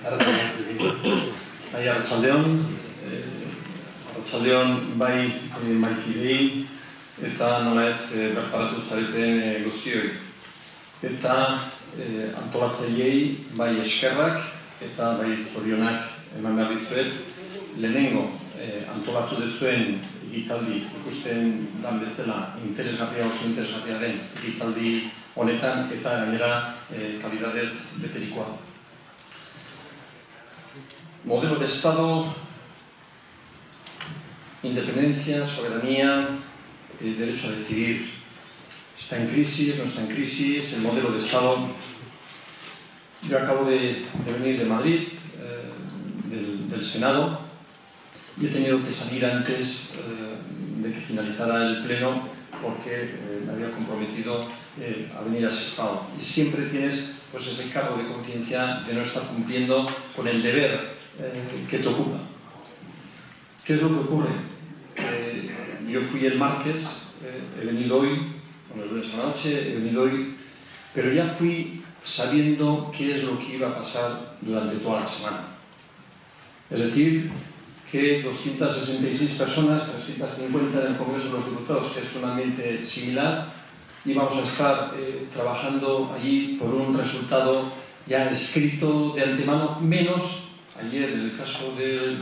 Arratsaldeon bai maikidei eta nola ez bertaratu zareten guztioi. Eta antolatzaileei bai eskerrak eta bai zorionak eman behar dizuet. Lehenengo antolatu duzuen egitaldi ikusten dan bezala interesgarria oso interesgarria den egitaldi honetan eta gainera kalidadez beterikoa. Modelo de Estado, independencia, soberanía, derecho a decidir. Está en crisis, no está en crisis, el modelo de Estado. Yo acabo de venir de Madrid, del Senado, y he tenido que salir antes de que finalizara el pleno porque me había comprometido a venir a Sestao. Y siempre tienes pues, ese cargo de conciencia de no estar cumpliendo con el deber que te ocupa. ¿Qué es lo que ocurre? Yo fui el martes, he venido hoy, bueno, el lunes a la noche, he venido hoy, pero ya fui sabiendo qué es lo que iba a pasar durante toda la semana. Es decir, que 266 personas, 350 en el Congreso de los Diputados, que es un ambiente similar, íbamos a estar trabajando allí por un resultado ya escrito de antemano, menos ayer en el caso del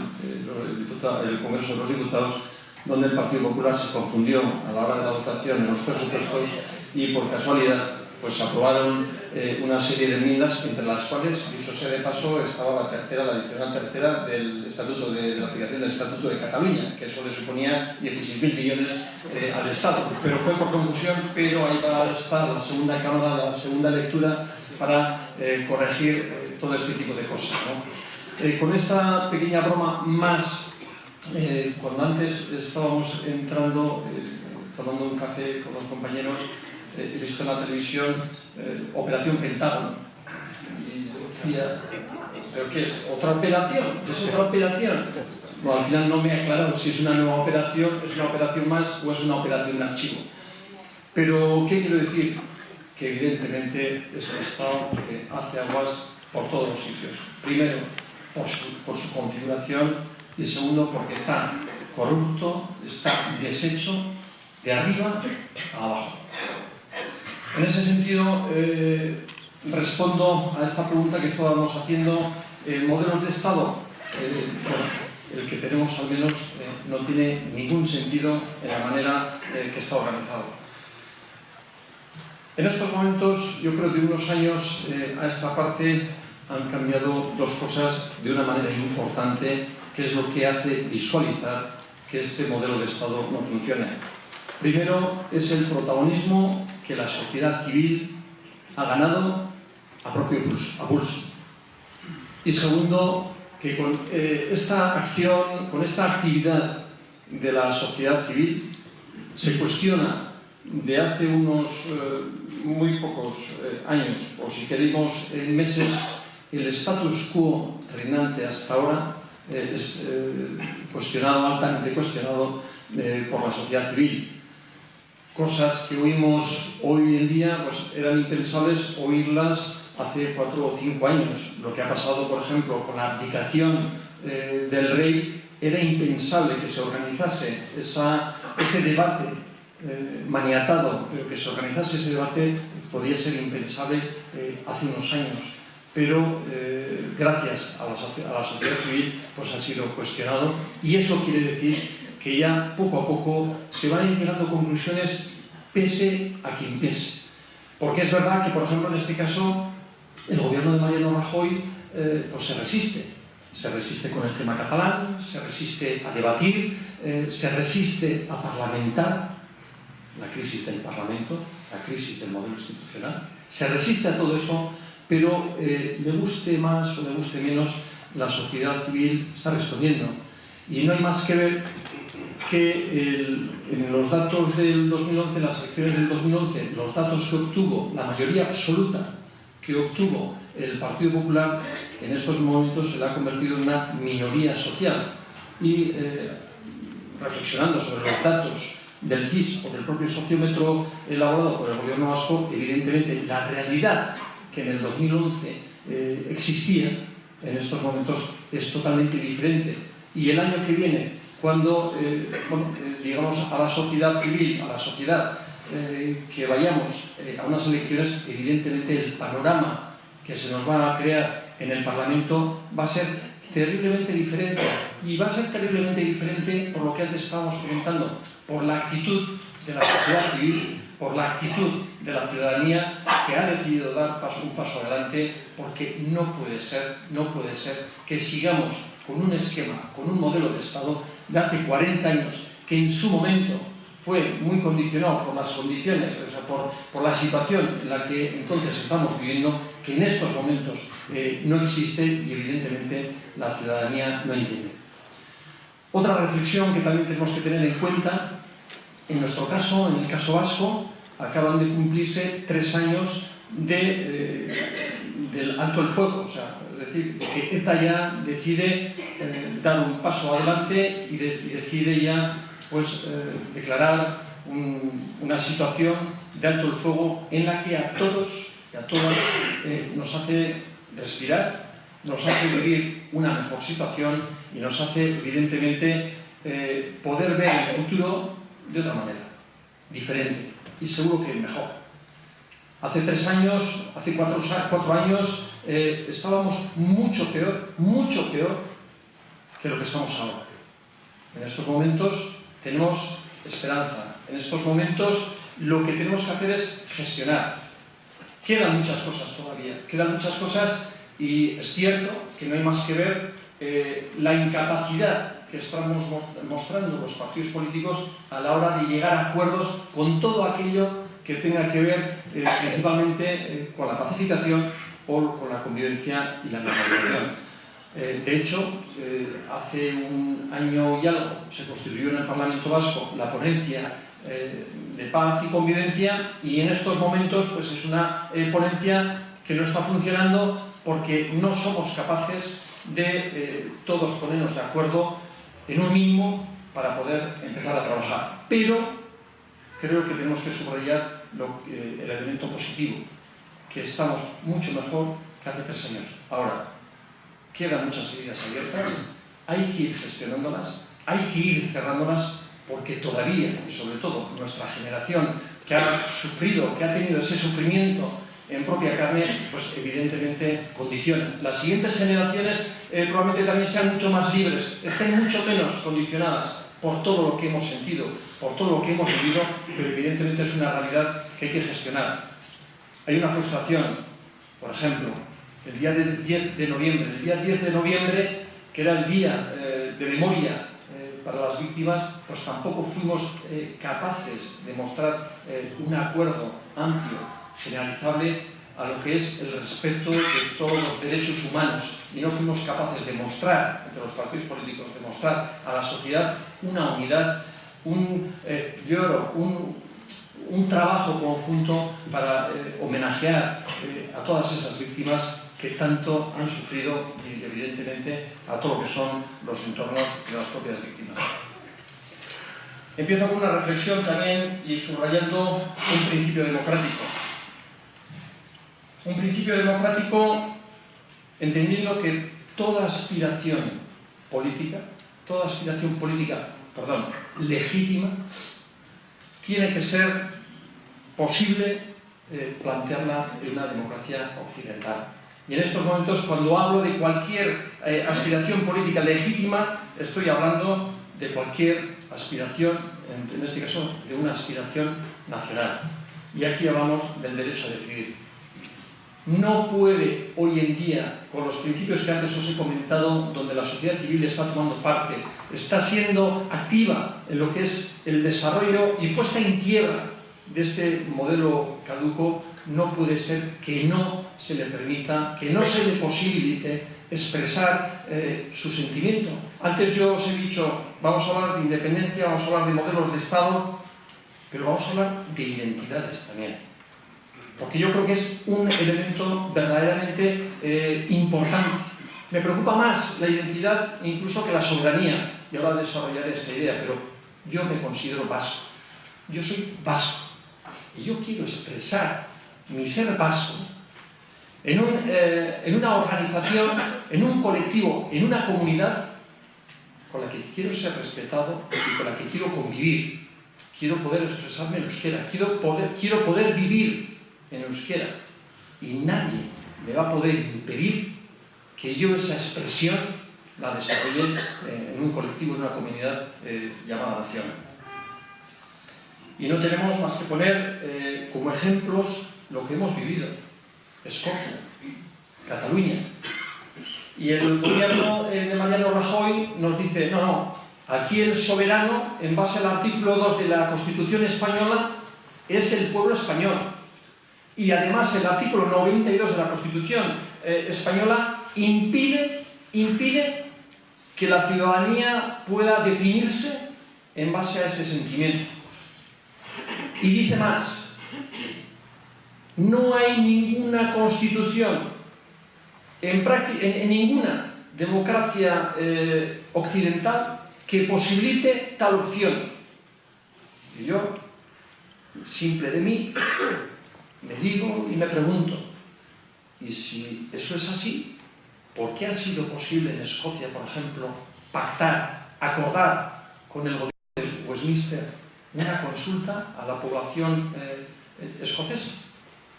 Congreso de los Diputados, donde el Partido Popular se confundió a la hora de la votación en los presupuestos y por casualidad pues aprobaron una serie de enmiendas, entre las cuales, dicho sea de paso, estaba la adicional tercera del Estatuto de la aplicación del Estatuto de Cataluña, que eso le suponía 16.000 millones al Estado. Pero fue por confusión, pero ahí va a estar la segunda cámara, la segunda lectura, para corregir todo este tipo de cosas, ¿no? Con esta pequeña broma más, cuando antes estábamos entrando, tomando un café con los compañeros, he visto en la televisión Operación Pentágono. Y decía, ¿pero qué es? ¿Otra operación? ¿Es otra operación? Bueno, al final no me ha aclarado si es una nueva operación, es una operación más o es una operación de archivo. Pero, ¿qué quiero decir? Que evidentemente es el Estado que hace aguas por todos los sitios. Primero, por su configuración, y segundo, porque está corrupto, está deshecho de arriba a abajo. En ese sentido, respondo a esta pregunta que estábamos haciendo. Modelos de Estado, el que tenemos al menos no tiene ningún sentido en la manera que está organizado. En estos momentos, yo creo que de unos años a esta parte han cambiado dos cosas de una manera importante, que es lo que hace visualizar que este modelo de Estado no funciona. Primero, es el protagonismo que la sociedad civil ha ganado a propio pulso. Y segundo, que con esta acción, con esta actividad de la sociedad civil, se cuestiona de hace unos muy pocos años, o si queremos meses, el status quo reinante hasta ahora es cuestionado, altamente cuestionado por la sociedad civil. Cosas que oímos hoy en día pues eran impensables oírlas hace 4 o 5 años. Lo que ha pasado, por ejemplo, con la abdicación del rey, era impensable que se organizase ese debate maniatado, pero que se organizase ese debate podía ser impensable hace unos años. Pero gracias a la sociedad civil pues ha sido cuestionado, y eso quiere decir que ya poco a poco se van a ir llegando conclusiones pese a quien pese. Porque es verdad que, por ejemplo, en este caso, el gobierno de Mariano Rajoy pues se resiste con el tema catalán, se resiste a debatir, se resiste a parlamentar la crisis del Parlamento, la crisis del modelo institucional, se resiste a todo eso, pero me guste más o me guste menos, la sociedad civil está respondiendo. Y no hay más que ver que en los datos del 2011, las elecciones del 2011, los datos que obtuvo, la mayoría absoluta que obtuvo el Partido Popular, en estos momentos se le ha convertido en una minoría social. Y reflexionando sobre los datos del CIS o del propio sociómetro elaborado por el Gobierno vasco, evidentemente la realidad que en el 2011 existía en estos momentos es totalmente diferente. Y el año que viene, cuando digamos a la sociedad civil, a la sociedad, que vayamos a unas elecciones, evidentemente el panorama que se nos va a crear en el Parlamento va a ser terriblemente diferente, y va a ser terriblemente diferente por lo que antes estábamos comentando, por la actitud de la sociedad civil, por la actitud de la ciudadanía que ha decidido dar un paso adelante, porque no puede ser que sigamos con un esquema, con un modelo de Estado de hace 40 años, que en su momento fue muy condicionado por las condiciones, o sea, por la situación en la que entonces estamos viviendo, que en estos momentos no existe y evidentemente la ciudadanía no entiende. Otra reflexión que también tenemos que tener en cuenta, en nuestro caso, en el caso vasco, acaban de cumplirse 3 años del alto el fuego, o sea, es decir, que ETA ya decide dar un paso adelante y decide ya declarar una situación de alto el fuego en la que a todos y a todas nos hace respirar, nos hace vivir una mejor situación y nos hace, evidentemente, poder ver el futuro de otra manera, diferente y seguro que mejor. Hace 3 años, hace 4 años, estábamos mucho peor que lo que estamos ahora. En estos momentos tenemos esperanza. En estos momentos lo que tenemos que hacer es gestionar. Quedan muchas cosas todavía, quedan muchas cosas, y es cierto que no hay más que ver la incapacidad que estamos mostrando los partidos políticos a la hora de llegar a acuerdos con todo aquello que tenga que ver principalmente con la pacificación o con la convivencia y la normalización. De hecho, hace un año y algo se constituyó en el Parlamento Vasco la ponencia de paz y convivencia, y en estos momentos pues es una ponencia que no está funcionando porque no somos capaces de todos ponernos de acuerdo en un mínimo para poder empezar a trabajar. Pero creo que tenemos que subrayar el elemento positivo, que estamos mucho mejor que hace 3 años. Ahora, quedan muchas heridas abiertas, hay que ir gestionándolas, hay que ir cerrándolas, porque todavía, y sobre todo nuestra generación que ha sufrido, que ha tenido ese sufrimiento en propia carne, pues evidentemente condiciona. Las siguientes generaciones probablemente también sean mucho más libres, estén mucho menos condicionadas por todo lo que hemos sentido, por todo lo que hemos vivido, pero evidentemente es una realidad que hay que gestionar. Hay una frustración, por ejemplo, el día 10 de noviembre. El día 10 de noviembre, que era el día de memoria para las víctimas, pues tampoco fuimos capaces de mostrar un acuerdo amplio, generalizable, a lo que es el respeto de todos los derechos humanos, y no fuimos capaces de mostrar, entre los partidos políticos, de mostrar a la sociedad una unidad, un trabajo conjunto para homenajear a todas esas víctimas que tanto han sufrido, y evidentemente a todo lo que son los entornos de las propias víctimas. Empiezo con una reflexión también y subrayando un principio democrático. Un principio democrático entendiendo que toda aspiración política, legítima, tiene que ser posible plantearla en una democracia occidental. Y en estos momentos, cuando hablo de cualquier aspiración política legítima, estoy hablando de cualquier aspiración, en este caso, de una aspiración nacional. Y aquí hablamos del derecho a decidir. No puede hoy en día, con los principios que antes os he comentado, donde la sociedad civil está tomando parte, está siendo activa en lo que es el desarrollo y puesta en quiebra de este modelo caduco, no puede ser que no se le permita, que no se le posibilite expresar su sentimiento. Antes yo os he dicho, vamos a hablar de independencia, vamos a hablar de modelos de Estado, pero vamos a hablar de identidades también. Porque yo creo que es un elemento verdaderamente importante. Me preocupa más la identidad incluso que la soberanía, y ahora desarrollaré esta idea, pero yo me considero vasco. Yo soy vasco y yo quiero expresar mi ser vasco en una organización, en un colectivo, en una comunidad con la que quiero ser respetado y con la que quiero convivir. Quiero poder expresarme en euskera, quiero poder vivir en euskera. Y nadie me va a poder impedir que yo esa expresión la desarrolle en un colectivo, en una comunidad llamada nación. Y no tenemos más que poner como ejemplos lo que hemos vivido. Escocia, Cataluña. Y el gobierno de Mariano Rajoy nos dice, no, aquí el soberano, en base al artículo 2 de la Constitución española, es el pueblo español. Y además el artículo 92 de la Constitución española impide que la ciudadanía pueda definirse en base a ese sentimiento. Y dice más, no hay ninguna constitución en ninguna democracia occidental que posibilite tal opción. Y yo, simple de mí, me digo y me pregunto, ¿y si eso es así? ¿Por qué ha sido posible en Escocia, por ejemplo, pactar, acordar con el gobierno de Westminster una consulta a la población escocesa?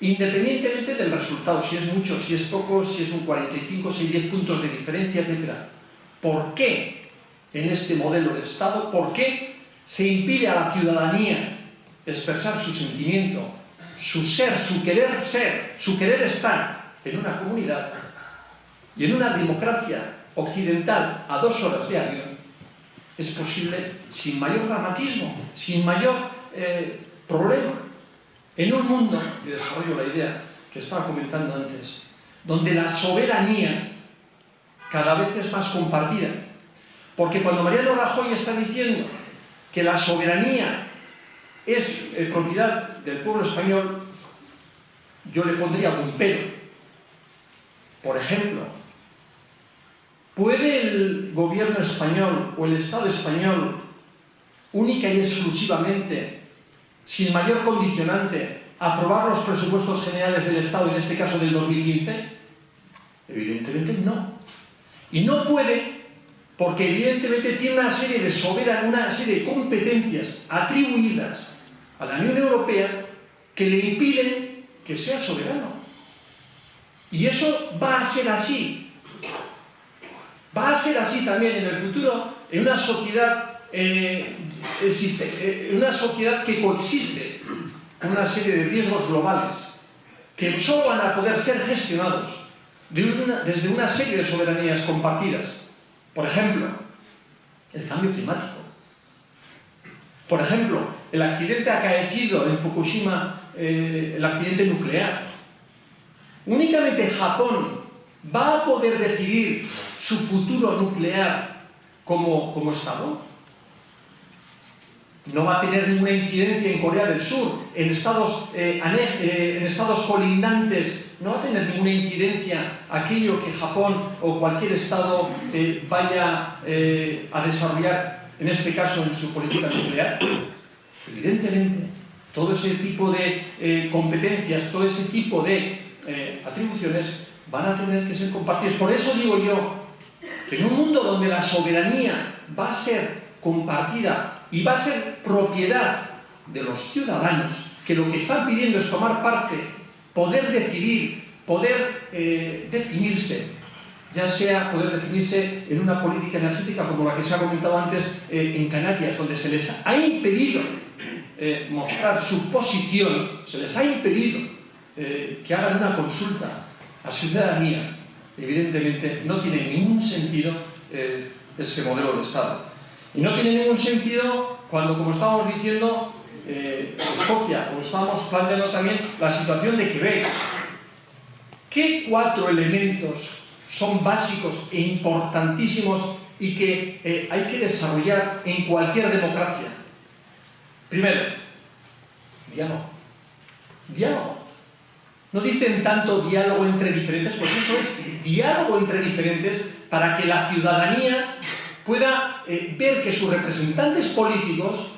Independientemente del resultado, si es mucho, si es poco, si es un 45, si hay 10 puntos de diferencia, etc. ¿Por qué en este modelo de Estado, por qué se impide a la ciudadanía expresar su sentimiento, su ser, su querer estar en una comunidad y en una democracia occidental a 2 horas de avión? Es posible sin mayor dramatismo, sin mayor problema. En un mundo, y desarrollo la idea que estaba comentando antes, donde la soberanía cada vez es más compartida. Porque cuando Mariano Rajoy está diciendo que la soberanía es propiedad del pueblo español, yo le pondría algún pero. Por ejemplo, ¿puede el gobierno español o el Estado español única y exclusivamente, sin mayor condicionante, aprobar los presupuestos generales del Estado, en este caso del 2015? Evidentemente no. Y no puede porque evidentemente tiene una serie de competencias atribuidas a la Unión Europea que le impiden que sea soberano. Y eso va a ser así. Va a ser así también en el futuro en una sociedad que coexiste con una serie de riesgos globales que solo van a poder ser gestionados desde una serie de soberanías compartidas. Por ejemplo, el cambio climático. Por ejemplo, el accidente acaecido en Fukushima, el accidente nuclear. Únicamente Japón va a poder decidir su futuro nuclear como Estado. No va a tener ninguna incidencia en Corea del Sur, en estados colindantes, no va a tener ninguna incidencia aquello que Japón o cualquier Estado vaya a desarrollar, en este caso en su política nuclear. Evidentemente, todo ese tipo de competencias, todo ese tipo de atribuciones van a tener que ser compartidas. Por eso digo yo que en un mundo donde la soberanía va a ser compartida y va a ser propiedad de los ciudadanos, que lo que están pidiendo es tomar parte, poder decidir, poder definirse, ya sea poder definirse en una política energética como la que se ha comentado antes en Canarias, donde se les ha impedido mostrar su posición, se les ha impedido que hagan una consulta a ciudadanía. Evidentemente no tiene ningún sentido ese modelo de Estado. Y no tiene ningún sentido cuando, como estábamos diciendo, Escocia, como estábamos planteando también, la situación de Quebec. ¿Qué 4 elementos son básicos e importantísimos y que hay que desarrollar en cualquier democracia? Primero, diálogo. Diálogo. No dicen tanto diálogo entre diferentes, pues eso es diálogo entre diferentes para que la ciudadanía pueda ver que sus representantes políticos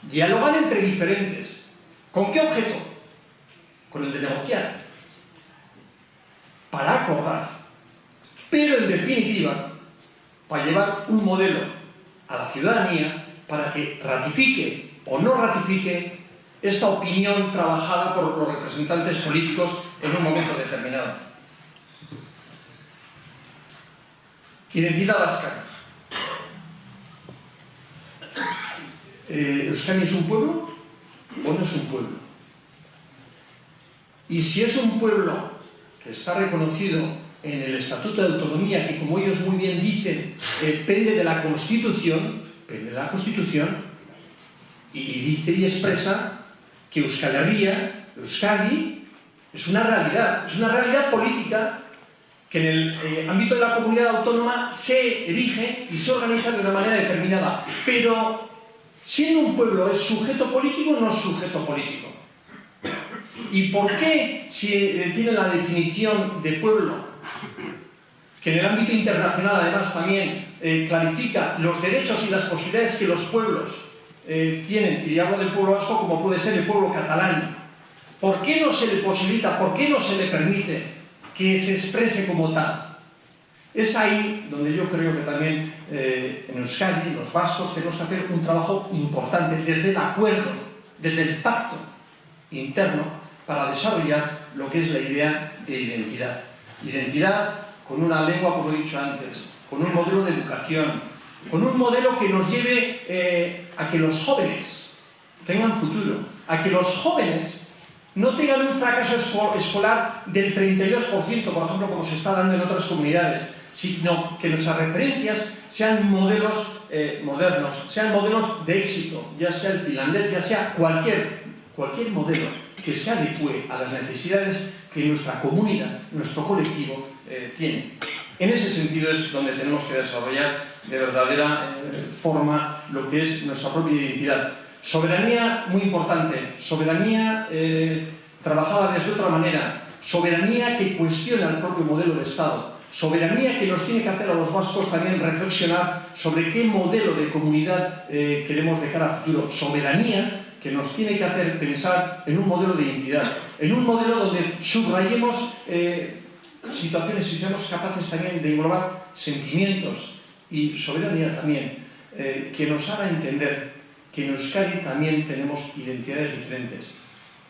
dialogan entre diferentes. ¿Con qué objeto? Con el de negociar. para acordar, pero en definitiva para llevar un modelo a la ciudadanía para que ratifique o no ratifique esta opinión trabajada por los representantes políticos en un momento determinado. Identidad vasca. ¿Euskadi es un pueblo o no es un pueblo? Y si es un pueblo que está reconocido en el Estatuto de Autonomía, que como ellos muy bien dicen, pende de la Constitución, y dice y expresa que Euskal Herria, Euskadi, es una realidad política que en el ámbito de la comunidad autónoma se erige y se organiza de una manera determinada. Pero, siendo un pueblo, ¿es sujeto político o no es sujeto político? ¿Y por qué, si tiene la definición de pueblo, que en el ámbito internacional además también clarifica los derechos y las posibilidades que los pueblos tienen, y hablo del pueblo vasco como puede ser el pueblo catalán, ¿por qué no se le posibilita, por qué no se le permite que se exprese como tal? Es ahí donde yo creo que también en Euskadi, los vascos, tenemos que hacer un trabajo importante desde el acuerdo, desde el pacto interno, para desarrollar lo que es la idea de identidad. Identidad con una lengua, como he dicho antes, con un modelo de educación, con un modelo que nos lleve a que los jóvenes tengan futuro, a que los jóvenes no tengan un fracaso escolar del 32%, por ejemplo, como se está dando en otras comunidades, sino que nuestras referencias sean modelos modernos, sean modelos de éxito, ya sea el finlandés, ya sea cualquier modelo que se adecue a las necesidades que nuestra comunidad, nuestro colectivo tiene. En ese sentido es donde tenemos que desarrollar de verdadera forma lo que es nuestra propia identidad. Soberanía muy importante, soberanía trabajada desde otra manera, soberanía que cuestiona el propio modelo de Estado, soberanía que nos tiene que hacer a los vascos también reflexionar sobre qué modelo de comunidad queremos de cara a futuro, soberanía que nos tiene que hacer pensar en un modelo de identidad, en un modelo donde subrayemos situaciones y seamos capaces también de englobar sentimientos y soberanía también, que nos haga entender que en Euskadi también tenemos identidades diferentes.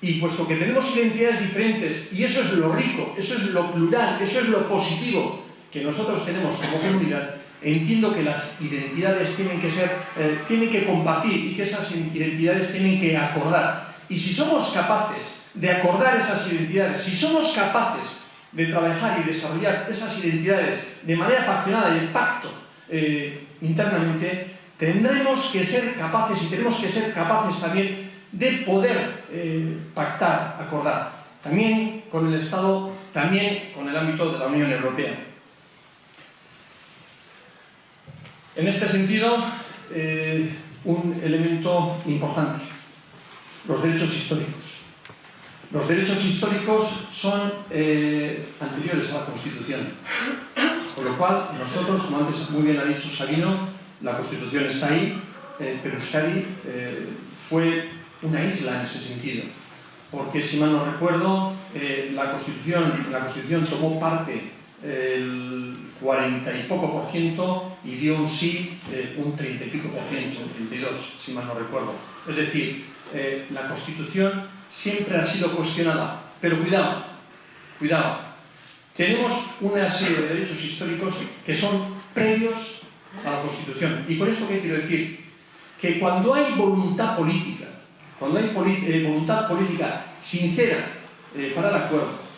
Y puesto que tenemos identidades diferentes, y eso es lo rico, eso es lo plural, eso es lo positivo que nosotros tenemos como comunidad, entiendo que las identidades tienen que compartir y que esas identidades tienen que acordar. Y si somos capaces de acordar esas identidades, si somos capaces de trabajar y desarrollar esas identidades de manera apasionada y de pacto internamente, tendremos que ser capaces y tenemos que ser capaces también de poder pactar, acordar, también con el Estado, también con el ámbito de la Unión Europea. En este sentido, un elemento importante, los derechos históricos. Los derechos históricos son anteriores a la Constitución, con lo cual nosotros, como antes muy bien ha dicho Sabino, la Constitución está ahí, pero Euskadi fue una isla en ese sentido, porque si mal no recuerdo, la Constitución tomó parte el 40 y poco por ciento y dio un sí un 30 y pico por ciento, un 32, si mal no recuerdo. Es decir, la Constitución siempre ha sido cuestionada, pero cuidado, tenemos una serie de derechos históricos que son previos a la Constitución. ¿Y con esto qué quiero decir? Que cuando hay voluntad política, voluntad política sincera para el acuerdo,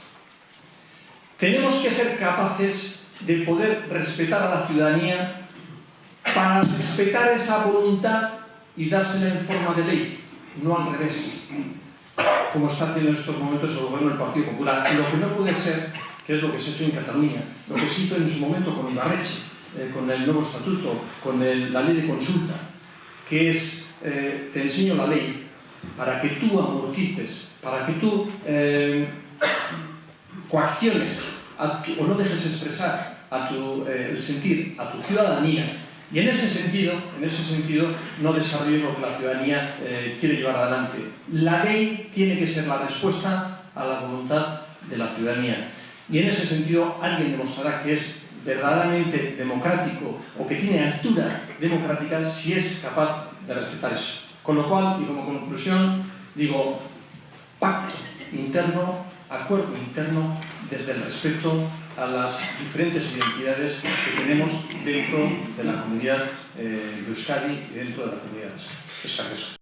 tenemos que ser capaces de poder respetar a la ciudadanía para respetar esa voluntad y dársela en forma de ley, no al revés, como está haciendo en estos momentos el gobierno del Partido Popular. Lo que no puede ser, que es lo que se ha hecho en Cataluña, lo que se hizo en su momento con Ibarretxe, con el nuevo estatuto, con la ley de consulta, que es, te enseño la ley para que tú amortices, para que tú coacciones o no dejes expresar el sentir a tu ciudadanía, y en ese sentido no desarrolles lo que la ciudadanía quiere llevar adelante. La ley tiene que ser la respuesta a la voluntad de la ciudadanía. Y en ese sentido alguien demostrará que es verdaderamente democrático o que tiene altura democrática si es capaz de respetar eso. Con lo cual, y como conclusión, digo, pacto interno, acuerdo interno, desde el respeto a las diferentes identidades que tenemos dentro de la comunidad de Euskadi y dentro de la comunidad vasca.